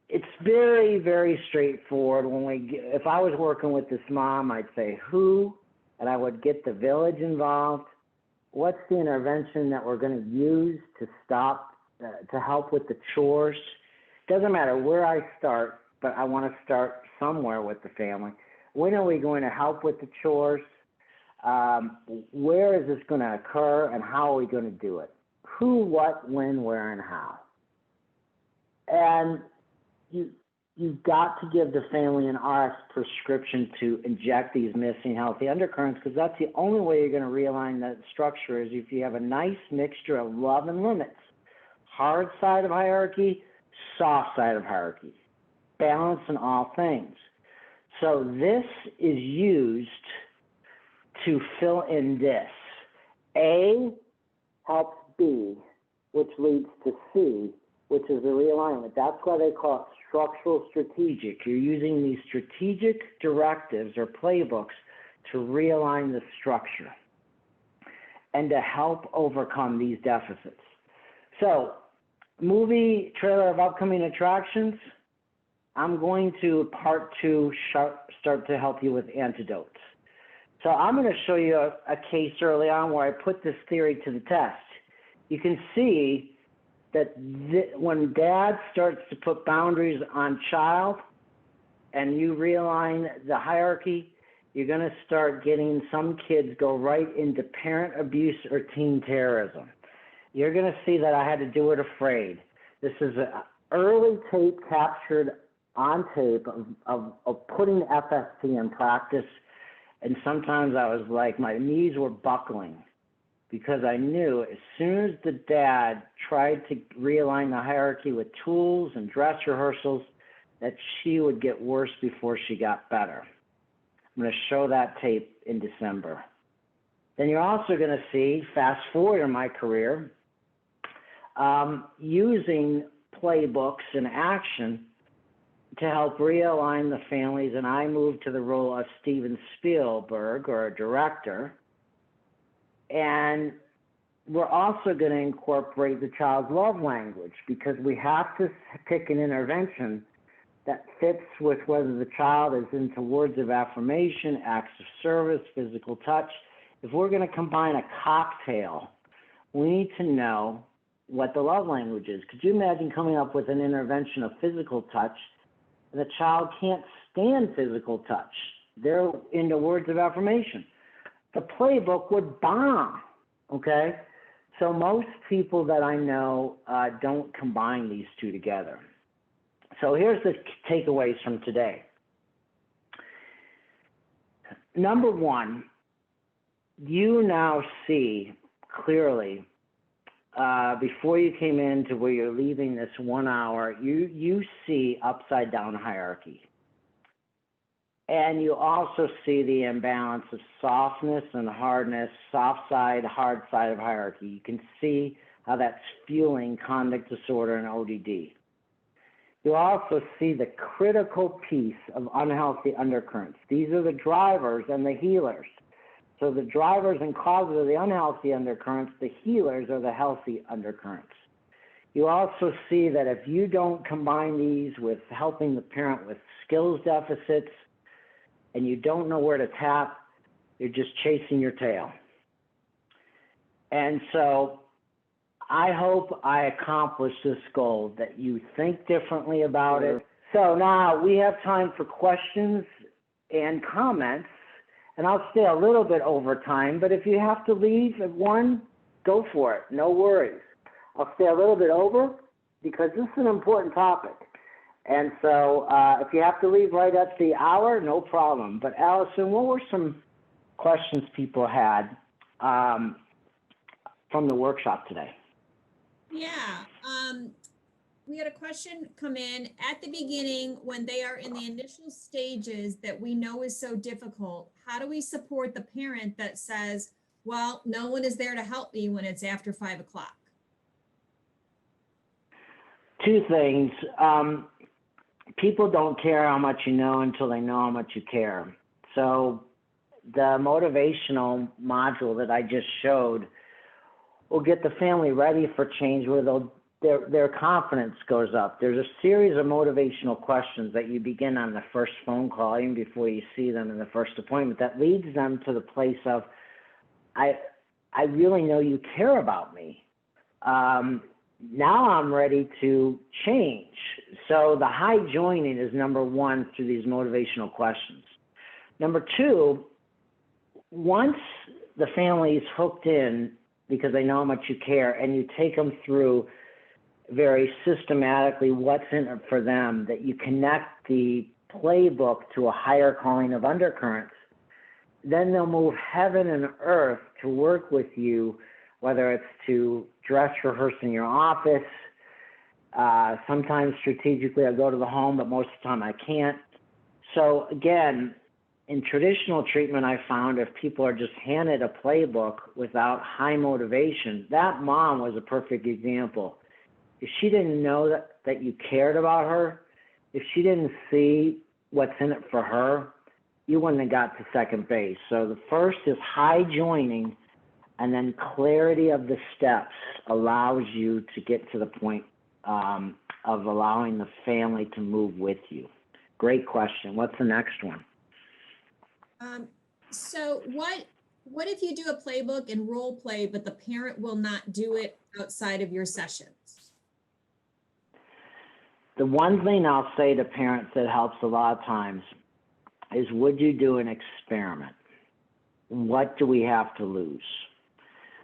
S1: it's very, very straightforward. If I was working with this mom, I'd say who, and I would get the village involved. What's the intervention that we're going to use to stop, to help with the chores? Doesn't matter where I start, but I want to start somewhere with the family. When are we going to help with the chores? Where is this going to occur, and how are we going to do it? Who, what, when, where, and how? And you've got to give the family an RX prescription to inject these missing healthy undercurrents, because that's the only way you're going to realign that structure is if you have a nice mixture of love and limits. Hard side of hierarchy, soft side of hierarchy. Balance in all things. So this is used to fill in this. A helps B, which leads to C, which is the realignment. That's why they call it structural strategic. You're using these strategic directives or playbooks to realign the structure and to help overcome these deficits. So, movie trailer of upcoming attractions, I'm going to part 2 start to help you with antidotes. So I'm going to show you a case early on where I put this theory to the test. You can see that when dad starts to put boundaries on child and you realign the hierarchy, you're going to start getting some kids go right into parent abuse or teen terrorism. You're going to see that I had to do it afraid. This is an early tape captured on tape of putting FSP in practice. And sometimes I was like, my knees were buckling because I knew as soon as the dad tried to realign the hierarchy with tools and dress rehearsals, that she would get worse before she got better. I'm going to show that tape in December. Then you're also going to see, fast forward in my career, using playbooks in action to help realign the families, and I moved to the role of Steven Spielberg, or a director. And we're also going to incorporate the child's love language, because we have to pick an intervention that fits with whether the child is into words of affirmation, acts of service, physical touch. If we're going to combine a cocktail, we need to know what the love language is. Could you imagine coming up with an intervention of physical touch? The child can't stand physical touch. They're into words of affirmation. The playbook would bomb, okay? So most people that I know don't combine these two together. So here's the takeaways from today. Number one, you now see clearly before you came in to where you're leaving this 1 hour, you see upside down hierarchy. And you also see the imbalance of softness and hardness, soft side, hard side of hierarchy. You can see how that's fueling conduct disorder and ODD. You also see the critical piece of unhealthy undercurrents. These are the drivers and the healers. So the drivers and causes of the unhealthy undercurrents, the healers are the healthy undercurrents. You also see that if you don't combine these with helping the parent with skills deficits and you don't know where to tap, you're just chasing your tail. And so I hope I accomplished this goal, that you think differently about it. So now we have time for questions and comments. And I'll stay a little bit over time, but if you have to leave at 1, go for it. No worries. I'll stay a little bit over because this is an important topic. And so if you have to leave right at the hour, no problem. But Allison, what were some questions people had from the workshop today?
S8: Yeah. We had a question come in at the beginning when they are in the initial stages that we know is so difficult. How do we support the parent that says, well, no one is there to help me when it's after 5 o'clock?
S1: 2 things. People don't care how much you know until they know how much you care. So the motivational module that I just showed will get the family ready for change, where their confidence goes up. There's a series of motivational questions that you begin on the first phone call, even before you see them in the first appointment, that leads them to the place of, I really know you care about me. Now I'm ready to change. So the high joining is number 1 through these motivational questions. Number 2, once the family is hooked in because they know how much you care, and you take them through very systematically what's in it for them, that you connect the playbook to a higher calling of undercurrents, then they'll move heaven and earth to work with you, whether it's to dress rehearse in your office. Sometimes strategically I go to the home, but most of the time I can't. So again, in traditional treatment, I found if people are just handed a playbook without high motivation, that mom was a perfect example. if she didn't know that you cared about her, if she didn't see what's in it for her, you wouldn't have got to second base. So the first is high joining, and then clarity of the steps allows you to get to the point of allowing the family to move with you. Great question. What's the next one?
S8: So what if you do a playbook and role play, but the parent will not do it outside of your sessions?
S1: The one thing I'll say to parents that helps a lot of times is, would you do an experiment? What do we have to lose?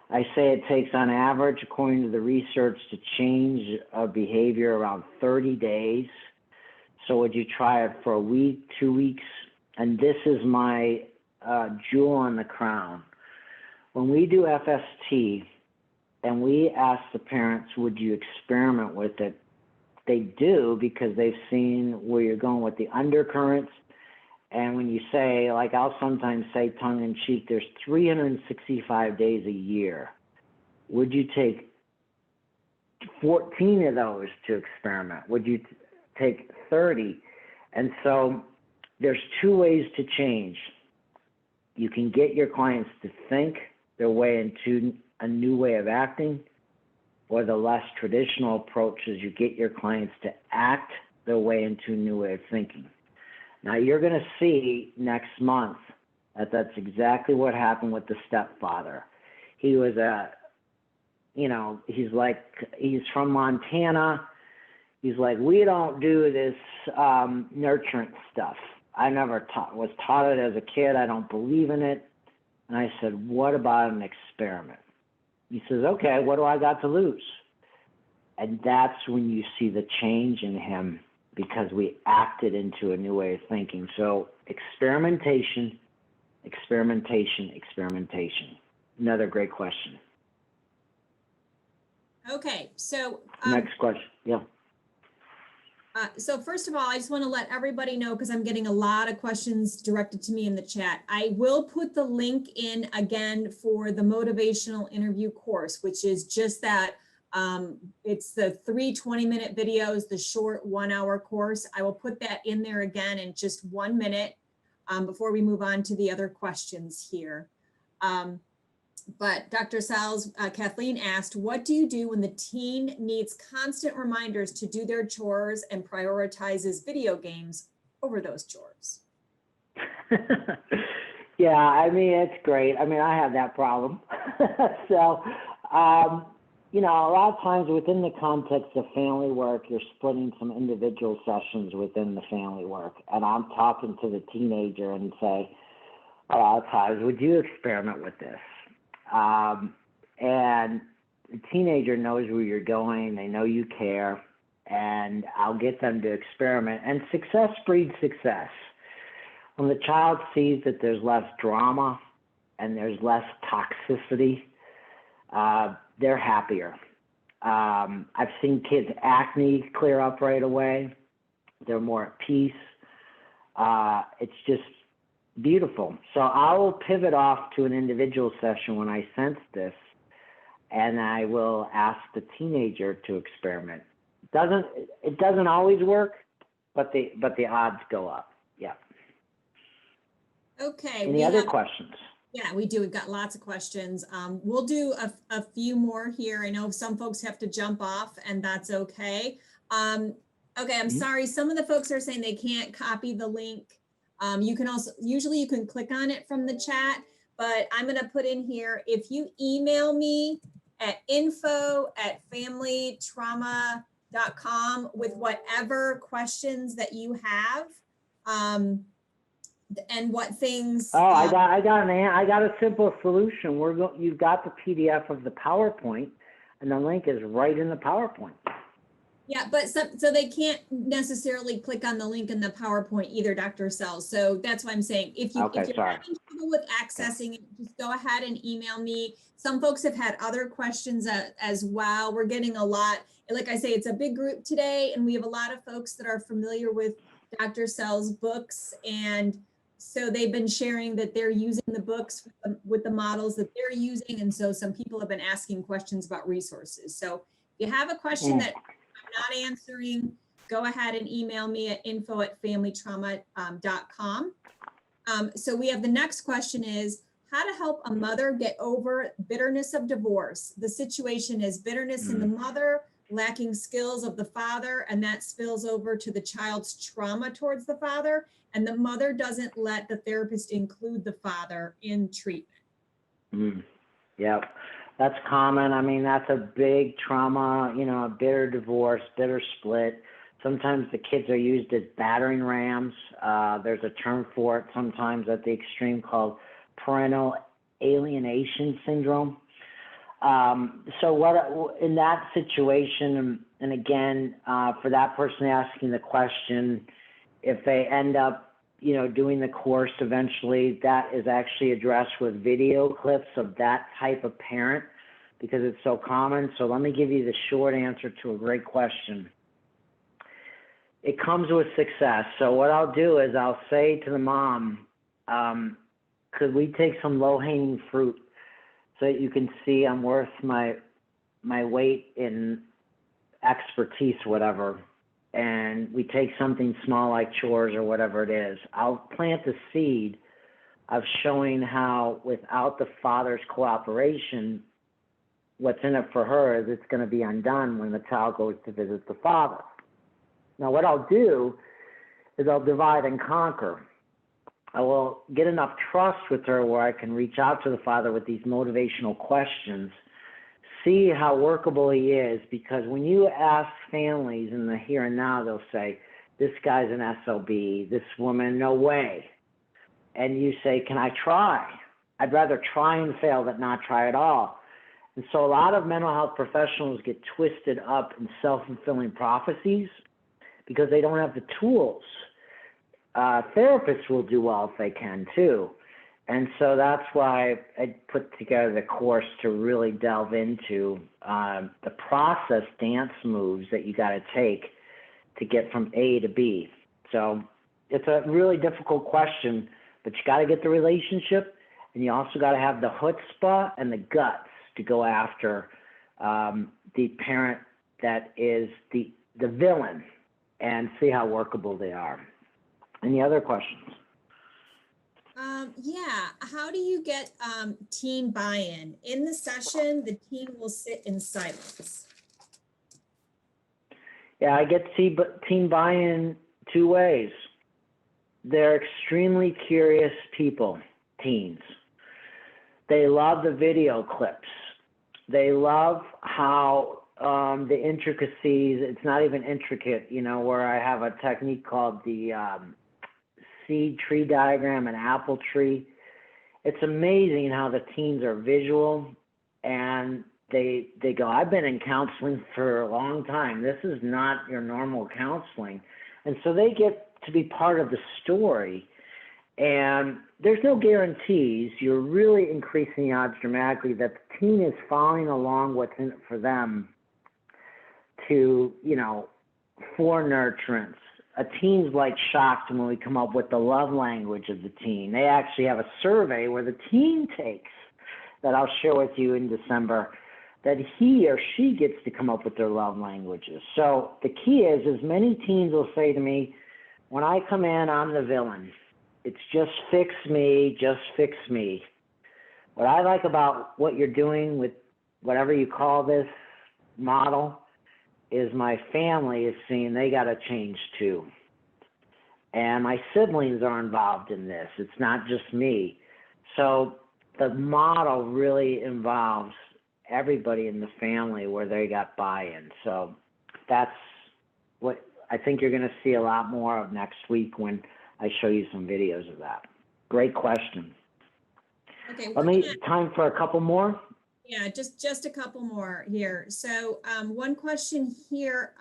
S1: I say it takes on average, according to the research, to change a behavior around 30 days. So would you try it for a week, 2 weeks? And this is my jewel on the crown. When we do FST and we ask the parents, would you experiment with it? They do, because they've seen where you're going with the undercurrents. And when you say, like I'll sometimes say tongue in cheek, there's 365 days a year. Would you take 14 of those to experiment? Would you take 30? And so there's two ways to change. You can get your clients to think their way into a new way of acting, or the less traditional approach is you get your clients to act their way into a new way of thinking. Now, you're going to see next month that that's exactly what happened with the stepfather. He was he's from Montana. He's like, we don't do this nurturing stuff. I never was taught it as a kid. I don't believe in it. And I said, what about an experiment? He says, okay, what do I got to lose? And that's when you see the change in him, because we acted into a new way of thinking. So experimentation, experimentation, experimentation. Another great question.
S8: Okay, so
S1: Next question. Yeah.
S8: So first of all, I just want to let everybody know, because I'm getting a lot of questions directed to me in the chat. I will put the link in again for the motivational interview course, which is just that. It's the 3 20-minute videos, the short 1 hour course. I will put that in there again in just 1 minute before we move on to the other questions here. But Dr. Salz, Kathleen asked, what do you do when the teen needs constant reminders to do their chores and prioritizes video games over those chores?
S1: Yeah, I mean, it's great. I mean, I have that problem. So, you know, a lot of times within the context of family work, you're splitting some individual sessions within the family work. And I'm talking to the teenager and say, a lot of times, would you experiment with this? And the teenager knows where you're going. They know you care. And I'll get them to experiment. And success breeds success. When the child sees that there's less drama and there's less toxicity, they're happier. I've seen kids' acne clear up right away. They're more at peace. It's just beautiful. So I will pivot off to an individual session when I sense this, and I will ask the teenager to experiment. It doesn't always work, but the odds go up. Yeah.
S8: Okay.
S1: Any other questions?
S8: Yeah, we do. We've got lots of questions. We'll do a few more here. I know some folks have to jump off, and that's okay. Okay, I'm sorry. Some of the folks are saying they can't copy the link. You can also, usually you can click on it from the chat, but I'm going to put in here, if you email me at info@familytrauma.com with whatever questions that you have, and what things.
S1: Oh, I got a simple solution. You've got the PDF of the PowerPoint, and the link is right in the PowerPoint.
S8: Yeah, but so they can't necessarily click on the link in the PowerPoint either, Dr. Sells. So that's why I'm saying, if you're having trouble with accessing it, just go ahead and email me. Some folks have had other questions as well. We're getting a lot. Like I say, it's a big group today, and we have a lot of folks that are familiar with Dr. Sells' books, and so they've been sharing that they're using the books with the models that they're using, and so some people have been asking questions about resources. So If you have a question that I'm not answering, go ahead and email me at info@familytrauma.com. So we have the next question is, how to help a mother get over bitterness of divorce. The situation is bitterness in the mother, lacking skills of the father, and that spills over to the child's trauma towards the father. And the mother doesn't let the therapist include the father in treatment.
S1: Yep, that's common. I mean, that's a big trauma, you know, a bitter divorce, bitter split. Sometimes the kids are used as battering rams. There's a term for it sometimes at the extreme called parental alienation syndrome. So what in that situation, and again, for that person asking the question, if they end up, you know, doing the course eventually, that is actually addressed with video clips of that type of parent because it's so common. So let me give you the short answer to a great question. It comes with success. So what I'll do is I'll say to the mom, could we take some low-hanging fruit so that you can see I'm worth my weight in expertise or whatever, and we take something small like chores or whatever it is. I'll plant the seed of showing how without the father's cooperation, what's in it for her is it's going to be undone when the child goes to visit the father. Now, what I'll do is I'll divide and conquer. I will get enough trust with her where I can reach out to the father with these motivational questions, see how workable he is, because when you ask families in the here and now, they'll say, this guy's an SOB, this woman, no way. And you say, can I try? I'd rather try and fail than not try at all. And so a lot of mental health professionals get twisted up in self-fulfilling prophecies because they don't have the tools. Therapists will do well if they can too. And so that's why I put together the course to really delve into the process dance moves that you got to take to get from A to B. So it's a really difficult question, but you got to get the relationship, and you also got to have the chutzpah and the guts to go after the parent that is the villain and see how workable they are. Any other questions?
S8: Yeah, how do you get teen buy-in? In the session, the teen will sit in silence.
S1: Yeah, I get teen buy-in two ways. They're extremely curious people, teens. They love the video clips. They love how the intricacies, it's not even intricate, you know, where I have a technique called the seed tree diagram and apple tree. It's amazing how the teens are visual, and they go, I've been in counseling for a long time. This is not your normal counseling. And so they get to be part of the story. And there's no guarantees. You're really increasing the odds dramatically that the teen is following along what's in it for them to, you know, for nurturance. A teen's like shocked when we come up with the love language of the teen. They actually have a survey where the teen takes, that I'll share with you in December, that he or she gets to come up with their love languages. So the key is many teens will say to me, when I come in, I'm the villain. It's just fix me, just fix me. What I like about what you're doing with whatever you call this model is my family is seeing they got to change too. And my siblings are involved in this. It's not just me. So the model really involves everybody in the family where they got buy-in. So that's what I think you're going to see a lot more of next week when I show you some videos of that. Great question.
S8: Okay.
S1: Time for a couple more.
S8: Yeah, just a couple more here. So one question here,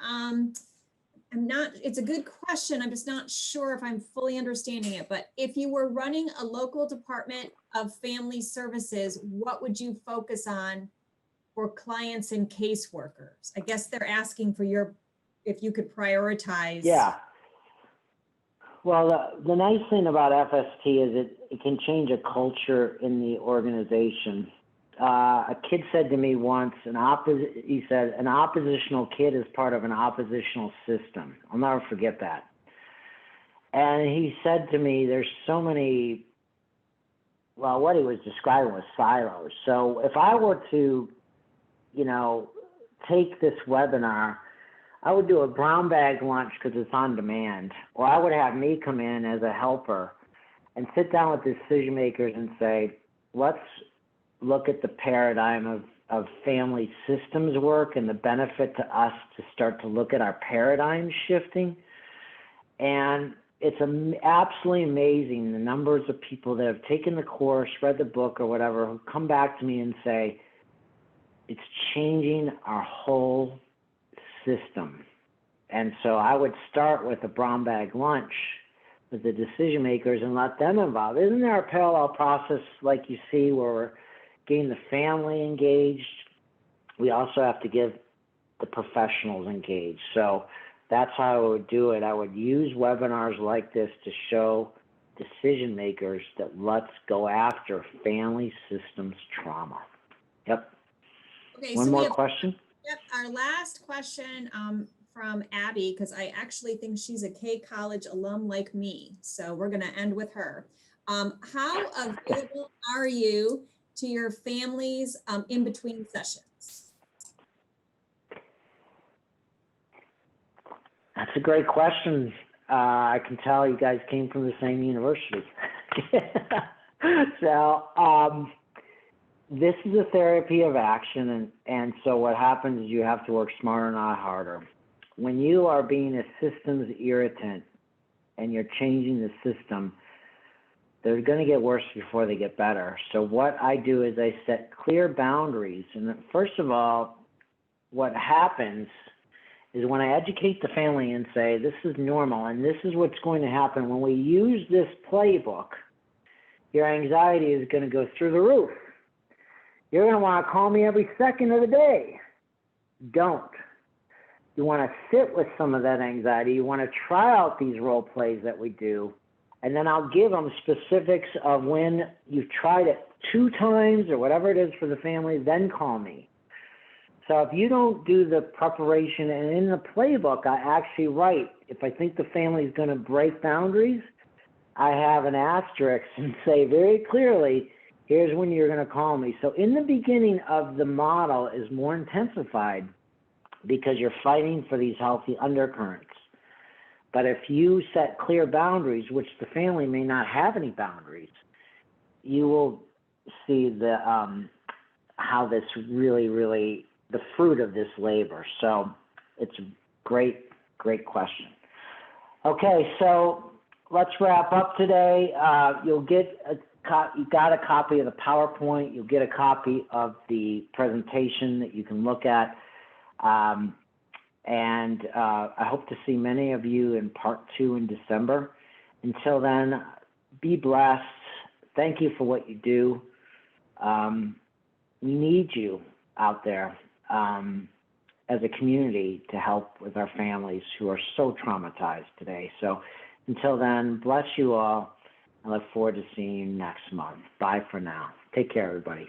S8: it's a good question. I'm just not sure if I'm fully understanding it, but if you were running a local department of family services, what would you focus on for clients and caseworkers? I guess they're asking for if you could prioritize.
S1: Yeah. Well, the nice thing about FST is it can change a culture in the organization. a kid said to me once, he said, an oppositional kid is part of an oppositional system. I'll never forget that. And he said to me, there's so many, well, what he was describing was silos. So if I were to, take this webinar, I would do a brown bag lunch because it's on demand, or I would have me come in as a helper and sit down with decision makers and say, let's look at the paradigm of family systems work and the benefit to us to start to look at our paradigm shifting. And it's absolutely amazing the numbers of people that have taken the course, read the book or whatever, who come back to me and say, it's changing our whole system. And so I would start with a brown bag lunch with the decision makers and let them involve. Isn't there a parallel process like you see where we're getting the family engaged? We also have to get the professionals engaged. So that's how I would do it. I would use webinars like this to show decision makers that let's go after family systems trauma. Yep.
S8: Okay,
S1: One
S8: so
S1: more question?
S8: Yep, our last question from Abby, because I actually think she's a K College alum like me. So we're going to end with her. How available are you to your families in between sessions?
S1: That's a great question. I can tell you guys came from the same university. So this is a therapy of action, and so what happens is you have to work smarter, not harder. When you are being a systems irritant and you're changing the system, they're going to get worse before they get better. So what I do is I set clear boundaries. And first of all, what happens is when I educate the family and say, this is normal and this is what's going to happen when we use this playbook, your anxiety is going to go through the roof. You're going to want to call me every second of the day. Don't. You want to sit with some of that anxiety. You want to try out these role plays that we do. And then I'll give them specifics of when you've tried it 2 times or whatever it is for the family, then call me. So if you don't do the preparation, and in the playbook, I actually write, if I think the family is going to break boundaries, I have an asterisk and say very clearly, here's when you're going to call me. So in the beginning of the model is more intensified because you're fighting for these healthy undercurrents. But if you set clear boundaries, which the family may not have any boundaries, you will see the how this really, the fruit of this labor. So it's a great question. Okay, so let's wrap up today. You'll get you got a copy of the PowerPoint. You'll get a copy of the presentation that you can look at. And I hope to see many of you in part 2 in December. Until then, be blessed. Thank you for what you do. We need you out there as a community to help with our families who are so traumatized today. So until then, bless you all. I look forward to seeing you next month. Bye for now. Take care, everybody.